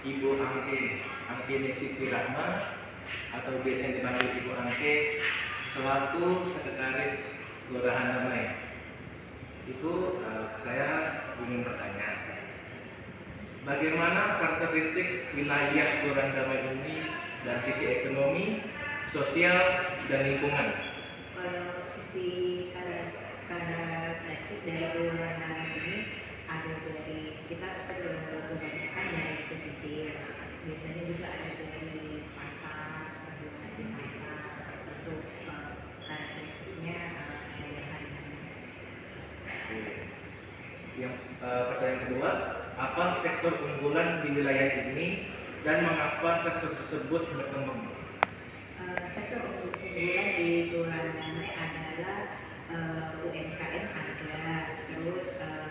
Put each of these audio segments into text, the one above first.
Ibu Angke Siti Rahma atau biasa dipanggil Ibu Angke selaku Sekretaris Kelurahan Damai. Ibu, saya ingin bertanya, bagaimana karakteristik wilayah Kelurahan Damai ini dari sisi ekonomi, sosial, dan lingkungan? Kalau sisi karakteristik dari Kelurahan Damai ini ada dari kita kebanyakan dari pesisir, biasanya juga ada dari pasar, di pasar untuk karakteristiknya dari hari-hari. Yang pertanyaan kedua, apa sektor unggulan di wilayah ini dan mengapa sektor tersebut berkembang? Sektor unggulan di Kelurahan Damai adalah UMKM ada, terus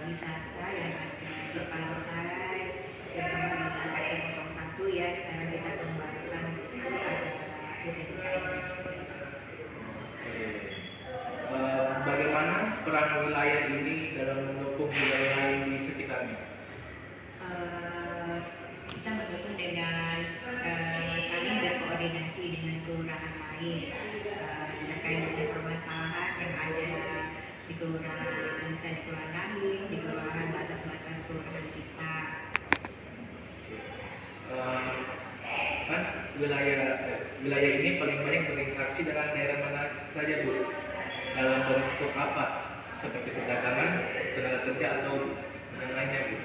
wisata yang ada di pantai, terutama di RT 01 ya, sekarang kita kembangkan itu ada UMKM. Bagaimana peran wilayah ini dalam mendukung wilayah lain di sekitarnya? Kita mendukung dengan saling berkoordinasi dengan kelurahan lain terkait dengan permasalahan yang ada di kelurahan, misalnya di kelurahan lain, di kelurahan batas-batas kelurahan kita. Kan wilayah ini paling banyak berinteraksi dengan daerah mana saja, Bu? Dalam bentuk apa? Seperti perdagangan, tenaga kerja atau yang lainnya, Bu?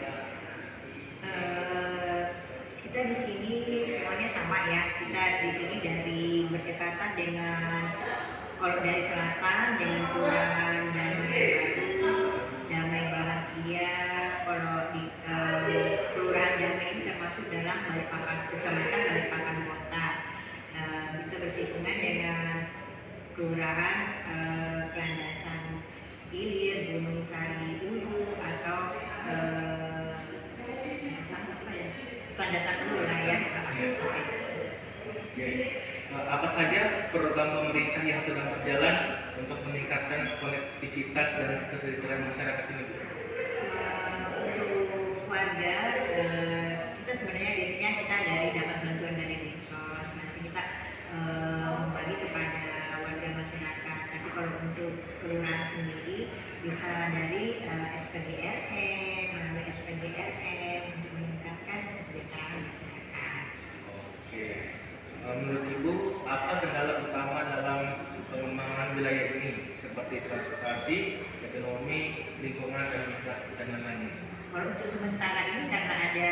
Kita di sini semuanya sama ya. Kita di sini dari berdekatan dengan, kalau dari selatan dengan kelurahan Damai Baru, Damai Bahagia. Kalau di kelurahan Damai ini termasuk dalam Balikpapan, kecamatan Balikpapan Kota. Bisa bersinggungan dengan kelurahan Landasan Ilir, Gunung Sari Ulu, atau Landasan Ulu lah ya. Apa saja program pemerintah yang sedang berjalan untuk meningkatkan konektivitas dan kesejahteraan masyarakat ini? Untuk warga, kita sebenarnya biasanya kita dapat bantuan dari Dinsos, nanti kita membagi kepada warga masyarakat. Tapi kalau untuk kelurahan sendiri bisa dari SPGRM, melalui SPGRM untuk meningkatkan kesejahteraan masyarakat. Oke. Menurut Ibu, apa kendala utama dalam pengembangan wilayah ini seperti transportasi, ekonomi, lingkungan, dan lain-lain? Kalau untuk sementara ini karena ada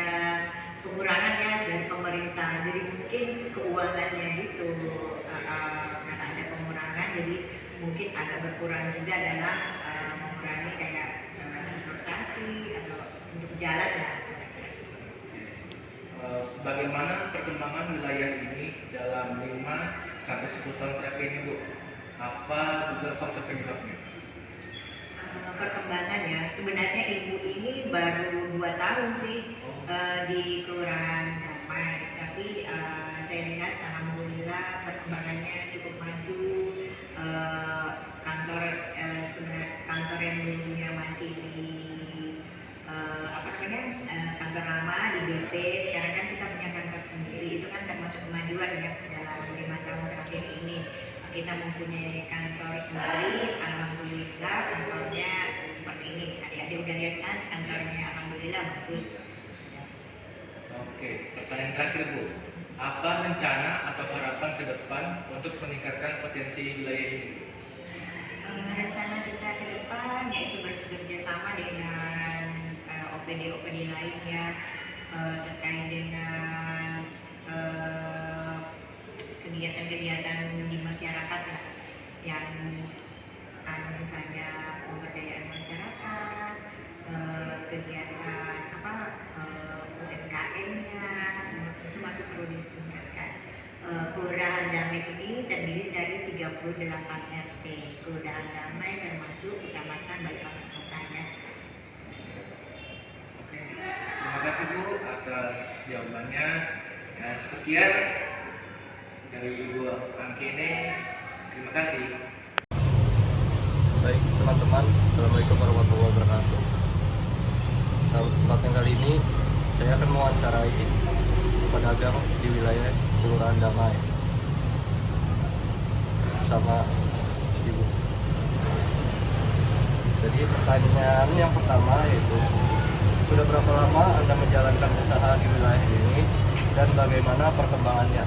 pengurangan ya dari pemerintah, jadi mungkin keuangannya gitu, karena ada pengurangan, jadi mungkin agak berkurang juga dalam mengurangi kayak transportasi atau untuk jalan ya. Bagaimana perkembangan wilayah ini dalam 5-10 tahun terakhir ini, Bu? Apa juga faktor penyebabnya? Perkembangan ya, sebenarnya ibu ini baru 2 tahun sih di Kelurahan Damai, tapi saya lihat alhamdulillah perkembangannya cukup maju. Kantor sebenarnya kantor yang dulunya masih di kantor lama di BP, sekarang kan kita punya kantor sendiri, itu kan termasuk kemajuan ya dalam 5 tahun terakhir ini. Kita mempunyai kantor sendiri, alhamdulillah kantornya seperti ini. Adik-adik udah lihat kan kantornya, alhamdulillah bagus. Oke, pertanyaan terakhir, Bu. Apa rencana atau harapan ke depan untuk meningkatkan potensi wilayah ini? Rencana kita ke depan yaitu bekerja sama dengan OPD lainnya terkait dengan kegiatan-kegiatan di masyarakat ya, yang misalnya pemberdayaan masyarakat, kegiatan UMKM-nya itu masih perlu ditingkatkan. Kelurahan Damai ini terdiri dari 38 RT. Kelurahan Damai termasuk Kecamatan Balikpapan Kotanya. Oke, terima kasih, Bu, atas jawabannya. Dan sekian dari Ibu Angke ini. Terima kasih. Baik teman-teman, Assalamualaikum warahmatullahi wabarakatuh. Nah, untuk kesempatan kali ini saya akan mewawancarai pedagang di wilayah Kelurahan Damai bersama Ibu. Jadi pertanyaan yang pertama yaitu, sudah berapa lama Anda menjalankan usaha di wilayah ini dan bagaimana perkembangannya?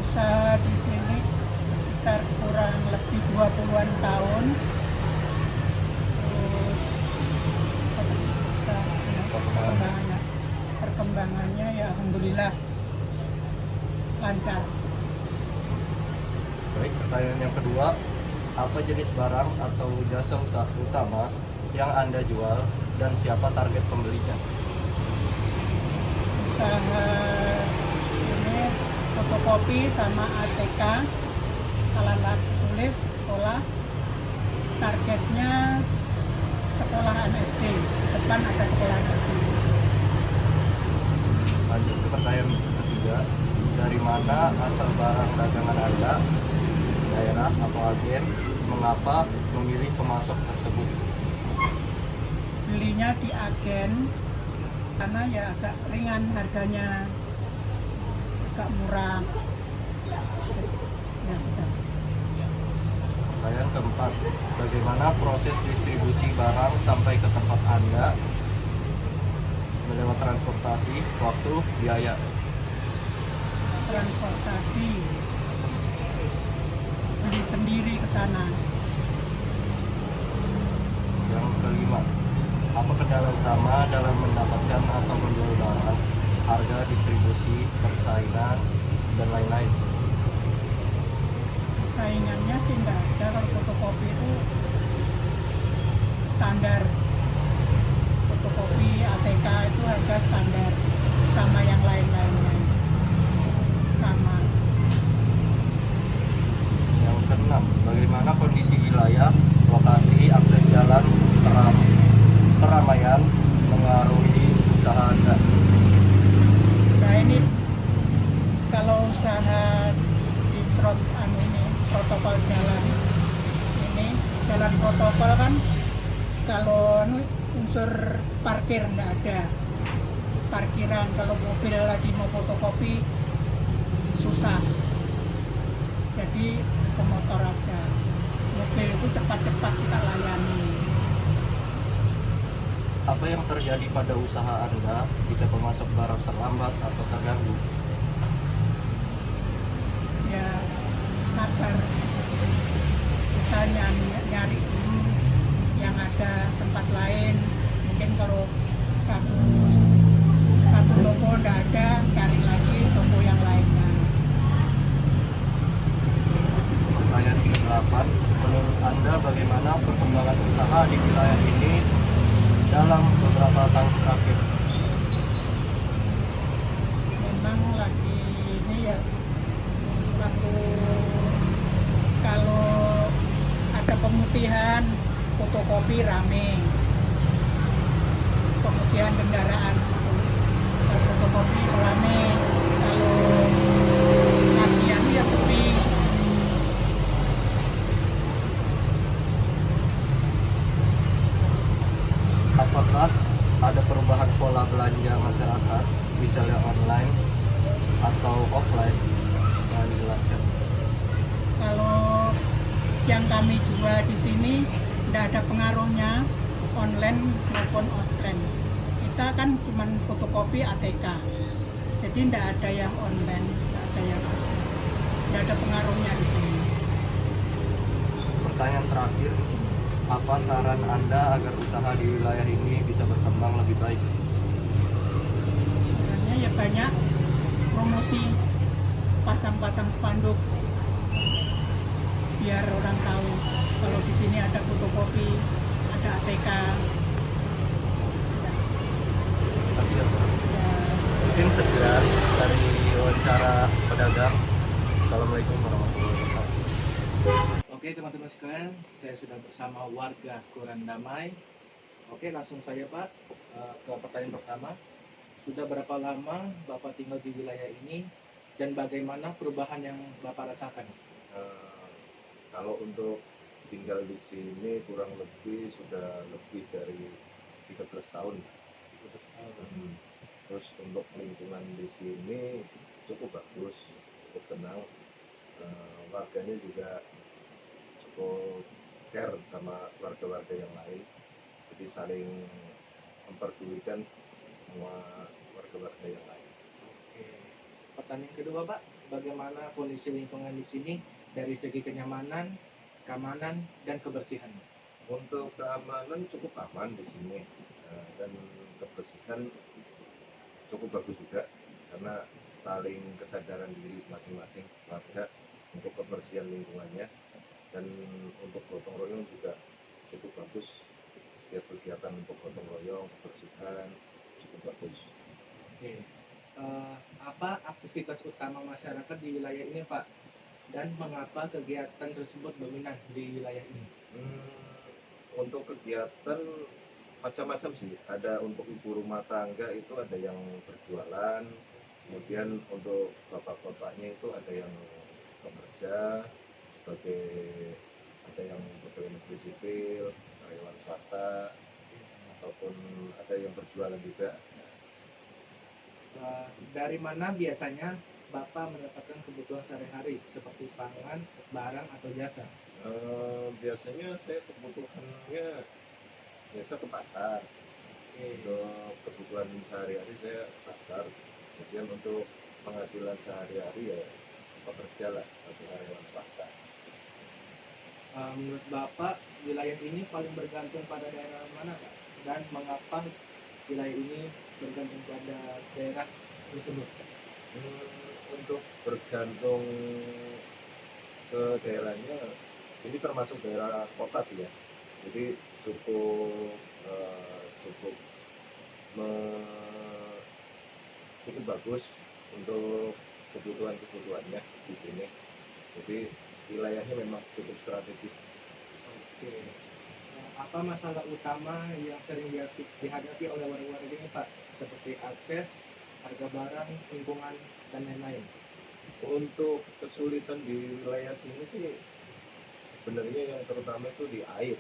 Usaha di sini sekitar kurang lebih 20-an tahun. Terus perkembangannya ya alhamdulillah lancar. Baik, pertanyaan yang kedua, apa jenis barang atau jasa usaha utama yang Anda jual dan siapa target pembelinya? Usaha ini fotokopi sama ATK, alat tulis sekolah. Targetnya sekolahan SD, depan ada sekolahan SD. Lanjut ke pertanyaan ketiga, dari mana asal barang dagangan Anda, daerah atau agen, mengapa memilih pemasok tersebut? Belinya di agen karena ya agak ringan harganya, agak murah. Ya sudah. Pertanyaan keempat, bagaimana proses distribusi barang sampai ke tempat Anda lewat transportasi, waktu, biaya? Transportasi beli sendiri ke sana. Yang kelima, apa kendala utama dalam mendapatkan atau menjual barang, harga, distribusi, persaingan, dan lain-lain? Saingannya sih enggak ada, kalau fotokopi itu standar. Fotokopi ATK itu harga standar sama yang lain-lainnya sama. Yang keenam, bagaimana kondisi wilayah, lokasi, akses jalan, keramaian mengaruhi usaha Anda? Nah ini kalau usaha di protokol jalan ini, jalan protokol kan kalau unsur parkir nggak ada, parkiran kalau mobil lagi mau fotokopi susah, jadi pemotor aja, mobil itu cepat-cepat kita layani. Apa yang terjadi pada usaha Anda jika pemasok barang terlambat atau terganggu? Ya sabar, kita nyari dulu yang ada tempat lain. Mungkin kalau satu toko nggak ada, cari lagi toko yang lainnya. Pertanyaan ke-8, menurut Anda bagaimana perkembangan usaha di wilayah ini dalam beberapa tahun terakhir? Memang lagi ini ya, waktu kalau ada pemutihan fotokopi rame, pemutihan kendaraan fotokopi rame, kalau latihan ya sepi. Apakah ada perubahan pola belanja masyarakat, misalnya online atau offline? Nah, dijelaskan. Kalau yang kami jual di sini tidak ada pengaruhnya online maupun offline. Kita kan cuma fotokopi ATK, jadi tidak ada yang online, tidak ada pengaruhnya di sini. Pertanyaan terakhir, apa saran Anda agar usaha di wilayah ini bisa berkembang lebih baik? Sebenarnya ya banyak promosi, pasang-pasang spanduk biar orang tahu kalau di sini ada fotokopi, ada ATK. Terima kasih ya, Pak. Ya, Mungkin sekian dari wawancara pedagang. Assalamualaikum warahmatullahi wabarakatuh. Oke teman-teman sekalian, saya sudah bersama warga Kelurahan Damai. Oke, langsung saja Pak ke pertanyaan pertama. Sudah berapa lama Bapak tinggal di wilayah ini dan bagaimana perubahan yang Bapak rasakan? Kalau untuk tinggal di sini kurang lebih sudah lebih dari 13 tahun. 13 tahun. Terus untuk lingkungan di sini cukup bagus, cukup tenang. Warganya juga cukup care sama warga-warga yang lain, jadi saling memperdulikan semua warga-warga yang lain. Oke. Pertanyaan kedua, Pak, bagaimana kondisi lingkungan di sini dari segi kenyamanan, keamanan, dan kebersihan? Untuk keamanan cukup aman di sini, dan kebersihan cukup bagus juga karena saling kesadaran diri masing-masing warga untuk kebersihan lingkungannya, dan untuk gotong royong juga cukup bagus. Setiap kegiatan untuk gotong royong, kebersihan cukup bagus. Oke. Apa aktivitas utama masyarakat di wilayah ini, Pak? Dan mengapa kegiatan tersebut dominan di wilayah ini? Untuk kegiatan macam-macam sih. Ada untuk ibu rumah tangga itu ada yang berjualan, kemudian untuk bapak-bapaknya itu ada yang bekerja sebagai, ada yang pegawai negeri sipil, karyawan swasta, ataupun ada yang berjualan juga. Dari mana biasanya Bapak mendapatkan kebutuhan sehari-hari seperti pangan, barang, atau jasa? Biasanya saya kebutuhannya biasa ke pasar. Untuk kebutuhan sehari-hari saya ke pasar. Kemudian untuk penghasilan sehari-hari ya bekerja lah sebagai karyawan swasta. Menurut Bapak, wilayah ini paling bergantung pada daerah mana, Pak? Dan mengapa wilayah ini bergantung pada daerah tersebut? Untuk bergantung ke daerahnya, ini termasuk daerah kota sih ya. Jadi cukup cukup bagus untuk kebutuhannya di sini. Jadi wilayahnya memang cukup strategis. Oke. Apa masalah utama yang sering dihadapi oleh warga-warga ini, Pak? Seperti akses, harga barang, lingkungan, dan lain-lain. Untuk kesulitan di wilayah sini sih sebenarnya yang terutama itu di air,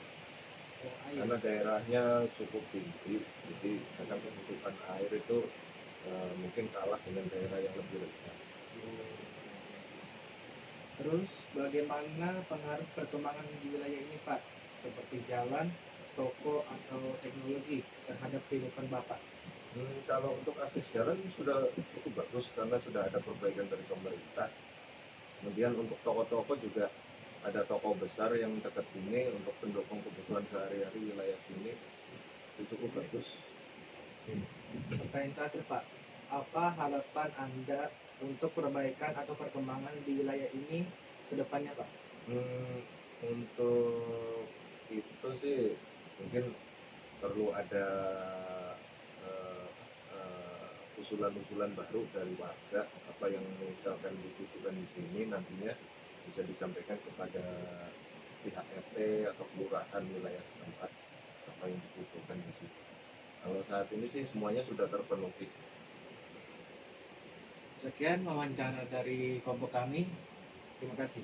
karena daerahnya cukup tinggi, jadi kadang kebutuhan air itu mungkin kalah dengan daerah yang lebih rendah. Terus bagaimana pengaruh perkembangan di wilayah ini, Pak? Seperti jalan, toko, atau teknologi terhadap kehidupan Bapak? Kalau untuk akses jalan sudah cukup bagus karena sudah ada perbaikan dari pemerintah. Kemudian untuk toko-toko juga ada toko besar yang dekat sini untuk pendukung kebutuhan sehari-hari wilayah sini, itu cukup bagus. Pertanyaan terakhir, Pak. Apa harapan Anda untuk perbaikan atau perkembangan di wilayah ini ke depannya, Pak? Untuk itu sih mungkin perlu ada usulan-usulan baru dari warga, apa yang misalkan dibutuhkan di sini nantinya bisa disampaikan kepada pihak RT atau kelurahan wilayah setempat apa yang dibutuhkan di sini. Kalau saat ini sih semuanya sudah terpenuhi. Sekian wawancara dari kelompok kami. Terima kasih.